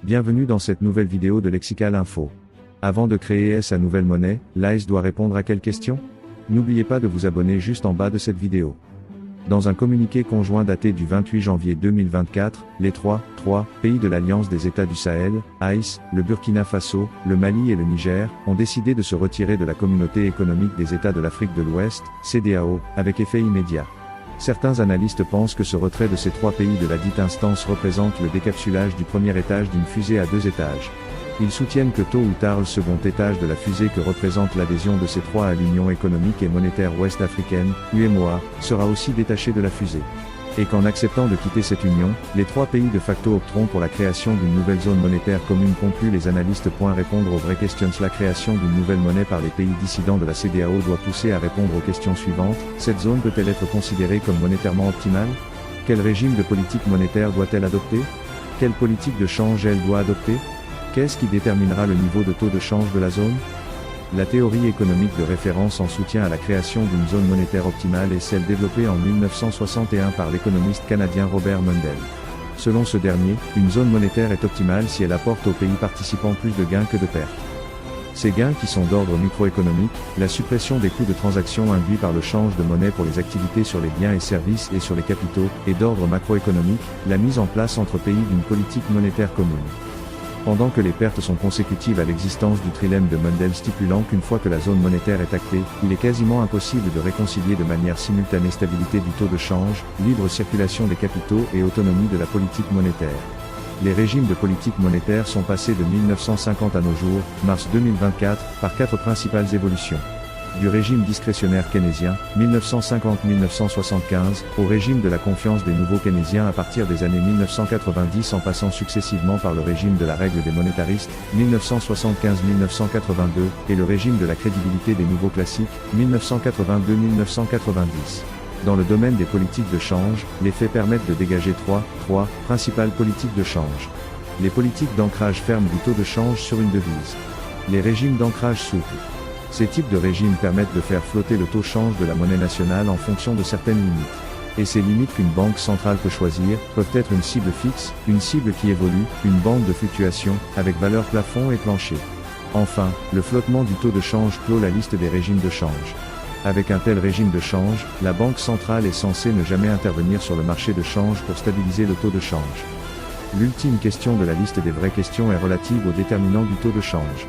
Bienvenue dans cette nouvelle vidéo de Lexical Info. Avant de créer sa nouvelle monnaie, l'AES doit répondre à quelle question? N'oubliez pas de vous abonner juste en bas de cette vidéo. Dans un communiqué conjoint daté du 28 janvier 2024, les trois pays de l'Alliance des États du Sahel, AES, le Burkina Faso, le Mali et le Niger, ont décidé de se retirer de la Communauté économique des États de l'Afrique de l'Ouest, CEDEAO, avec effet immédiat. Certains analystes pensent que ce retrait de ces trois pays de la dite instance représente le décapsulage du premier étage d'une fusée à 2 étages. Ils soutiennent que tôt ou tard le second étage de la fusée que représente l'adhésion de ces trois à l'Union économique et monétaire ouest-africaine, UEMOA, sera aussi détaché de la fusée. Et qu'en acceptant de quitter cette union, les trois pays de facto opteront pour la création d'une nouvelle zone monétaire commune. Concluent les analystes. Répondre aux vraies questions. La création d'une nouvelle monnaie par les pays dissidents de la CEDEAO doit pousser à répondre aux questions suivantes. Cette zone peut-elle être considérée comme monétairement optimale? Quel régime de politique monétaire doit-elle adopter? Quelle politique de change elle doit adopter? Qu'est-ce qui déterminera le niveau de taux de change de la zone? La théorie économique de référence en soutien à la création d'une zone monétaire optimale est celle développée en 1961 par l'économiste canadien Robert Mundell. Selon ce dernier, une zone monétaire est optimale si elle apporte aux pays participants plus de gains que de pertes. Ces gains, qui sont d'ordre microéconomique, la suppression des coûts de transaction induits par le change de monnaie pour les activités sur les biens et services et sur les capitaux, et d'ordre macroéconomique, la mise en place entre pays d'une politique monétaire commune. Pendant que les pertes sont consécutives à l'existence du trilemme de Mundell stipulant qu'une fois que la zone monétaire est actée, il est quasiment impossible de réconcilier de manière simultanée stabilité du taux de change, libre circulation des capitaux et autonomie de la politique monétaire. Les régimes de politique monétaire sont passés de 1950 à nos jours, mars 2024, par 4 principales évolutions. Du régime discrétionnaire keynésien, 1950-1975, au régime de la confiance des nouveaux keynésiens à partir des années 1990 en passant successivement par le régime de la règle des monétaristes, 1975-1982, et le régime de la crédibilité des nouveaux classiques, 1982-1990. Dans le domaine des politiques de change, les faits permettent de dégager trois principales politiques de change. Les politiques d'ancrage ferme du taux de change sur une devise. Les régimes d'ancrage souple. Ces types de régimes permettent de faire flotter le taux change de la monnaie nationale en fonction de certaines limites. Et ces limites qu'une banque centrale peut choisir, peuvent être une cible fixe, une cible qui évolue, une bande de fluctuation, avec valeur plafond et plancher. Enfin, le flottement du taux de change clôt la liste des régimes de change. Avec un tel régime de change, la banque centrale est censée ne jamais intervenir sur le marché de change pour stabiliser le taux de change. L'ultime question de la liste des vraies questions est relative au déterminant du taux de change.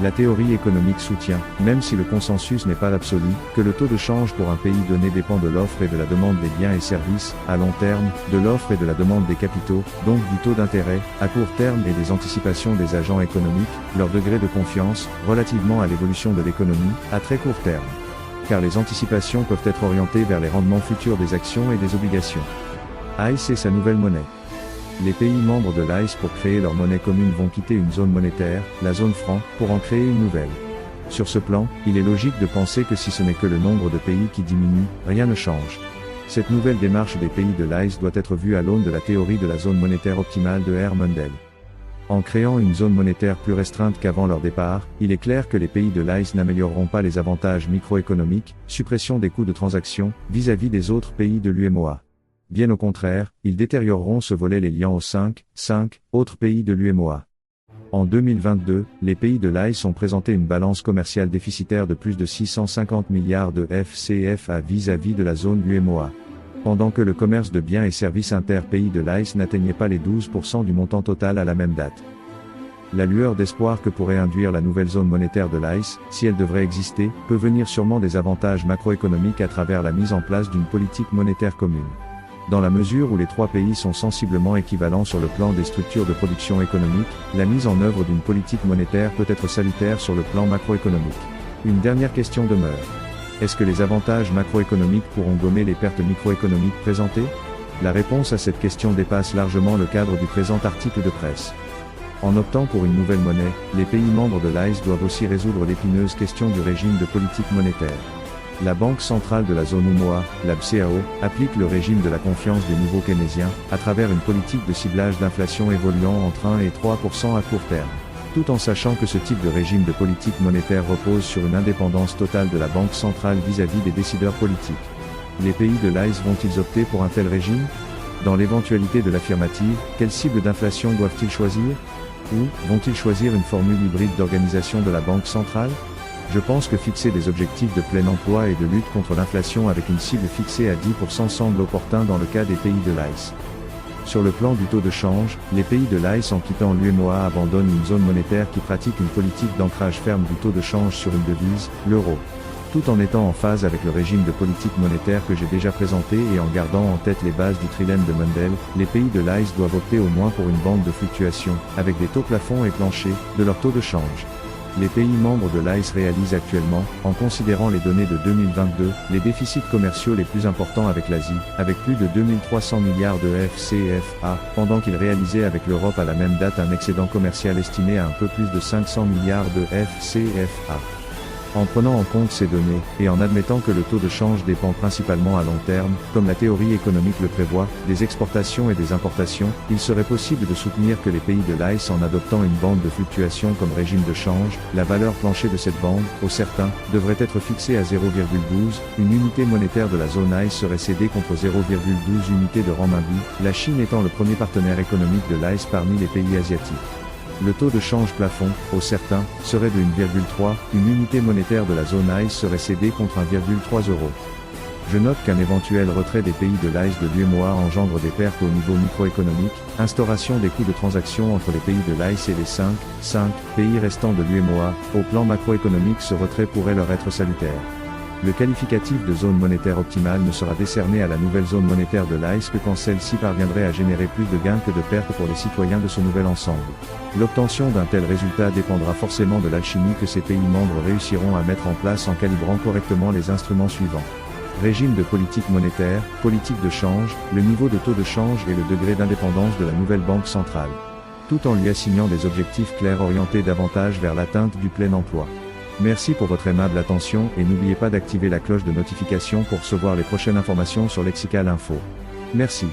La théorie économique soutient, même si le consensus n'est pas l'absolu, que le taux de change pour un pays donné dépend de l'offre et de la demande des biens et services, à long terme, de l'offre et de la demande des capitaux, donc du taux d'intérêt, à court terme et des anticipations des agents économiques, leur degré de confiance, relativement à l'évolution de l'économie, à très court terme. Car les anticipations peuvent être orientées vers les rendements futurs des actions et des obligations. AES et sa nouvelle monnaie. Les pays membres de l'AES pour créer leur monnaie commune vont quitter une zone monétaire, la zone franc, pour en créer une nouvelle. Sur ce plan, il est logique de penser que si ce n'est que le nombre de pays qui diminue, rien ne change. Cette nouvelle démarche des pays de l'AES doit être vue à l'aune de la théorie de la zone monétaire optimale de R. Mundell. En créant une zone monétaire plus restreinte qu'avant leur départ, il est clair que les pays de l'AES n'amélioreront pas les avantages microéconomiques, suppression des coûts de transaction, vis-à-vis des autres pays de l'UEMOA. Bien au contraire, ils détérioreront ce volet les liant aux 5 autres pays de l'UEMOA. En 2022, les pays de l'AES ont présenté une balance commerciale déficitaire de plus de 650 milliards de FCFA vis-à-vis de la zone UEMOA. Pendant que le commerce de biens et services inter-pays de l'AES n'atteignait pas les 12% du montant total à la même date. La lueur d'espoir que pourrait induire la nouvelle zone monétaire de l'AES, si elle devrait exister, peut venir sûrement des avantages macroéconomiques à travers la mise en place d'une politique monétaire commune. Dans la mesure où les trois pays sont sensiblement équivalents sur le plan des structures de production économique, la mise en œuvre d'une politique monétaire peut être salutaire sur le plan macroéconomique. Une dernière question demeure. Est-ce que les avantages macroéconomiques pourront gommer les pertes microéconomiques présentées? La réponse à cette question dépasse largement le cadre du présent article de presse. En optant pour une nouvelle monnaie, les pays membres de l'AES doivent aussi résoudre l'épineuse question du régime de politique monétaire. La Banque centrale de la zone UEMOA, la BCEAO, applique le régime de la confiance des nouveaux keynésiens, à travers une politique de ciblage d'inflation évoluant entre 1 et 3% à court terme. Tout en sachant que ce type de régime de politique monétaire repose sur une indépendance totale de la Banque centrale vis-à-vis des décideurs politiques. Les pays de l'AES vont-ils opter pour un tel régime? Dans l'éventualité de l'affirmative, quelle cible d'inflation doivent-ils choisir? Ou, vont-ils choisir une formule hybride d'organisation de la Banque centrale? Je pense que fixer des objectifs de plein emploi et de lutte contre l'inflation avec une cible fixée à 10% semble opportun dans le cas des pays de l'AES. Sur le plan du taux de change, les pays de l'AES en quittant l'UEMOA abandonnent une zone monétaire qui pratique une politique d'ancrage ferme du taux de change sur une devise, l'euro. Tout en étant en phase avec le régime de politique monétaire que j'ai déjà présenté et en gardant en tête les bases du trilemme de Mundell, les pays de l'AES doivent opter au moins pour une bande de fluctuation, avec des taux plafonds et planchers, de leur taux de change. Les pays membres de l'AES réalisent actuellement, en considérant les données de 2022, les déficits commerciaux les plus importants avec l'Asie, avec plus de 2300 milliards de FCFA, pendant qu'ils réalisaient avec l'Europe à la même date un excédent commercial estimé à un peu plus de 500 milliards de FCFA. En prenant en compte ces données, et en admettant que le taux de change dépend principalement à long terme, comme la théorie économique le prévoit, des exportations et des importations, il serait possible de soutenir que les pays de l'AES en adoptant une bande de fluctuation comme régime de change, la valeur plancher de cette bande, au certain, devrait être fixée à 0,12, une unité monétaire de la zone AES serait cédée contre 0,12 unités de renminbi, la Chine étant le premier partenaire économique de l'AES parmi les pays asiatiques. Le taux de change plafond, au certain, serait de 1,3, une unité monétaire de la zone AES serait cédée contre 1,3 €. Je note qu'un éventuel retrait des pays de l'AES de l'UEMOA engendre des pertes au niveau microéconomique, instauration des coûts de transaction entre les pays de l'AES et les 5 pays restants de l'UEMOA, au plan macroéconomique ce retrait pourrait leur être salutaire. Le qualificatif de zone monétaire optimale ne sera décerné à la nouvelle zone monétaire de l'AES que quand celle-ci parviendrait à générer plus de gains que de pertes pour les citoyens de ce nouvel ensemble. L'obtention d'un tel résultat dépendra forcément de l'alchimie que ces pays membres réussiront à mettre en place en calibrant correctement les instruments suivants. Régime de politique monétaire, politique de change, le niveau de taux de change et le degré d'indépendance de la nouvelle banque centrale. Tout en lui assignant des objectifs clairs orientés davantage vers l'atteinte du plein emploi. Merci pour votre aimable attention et n'oubliez pas d'activer la cloche de notification pour recevoir les prochaines informations sur Lexical Info. Merci.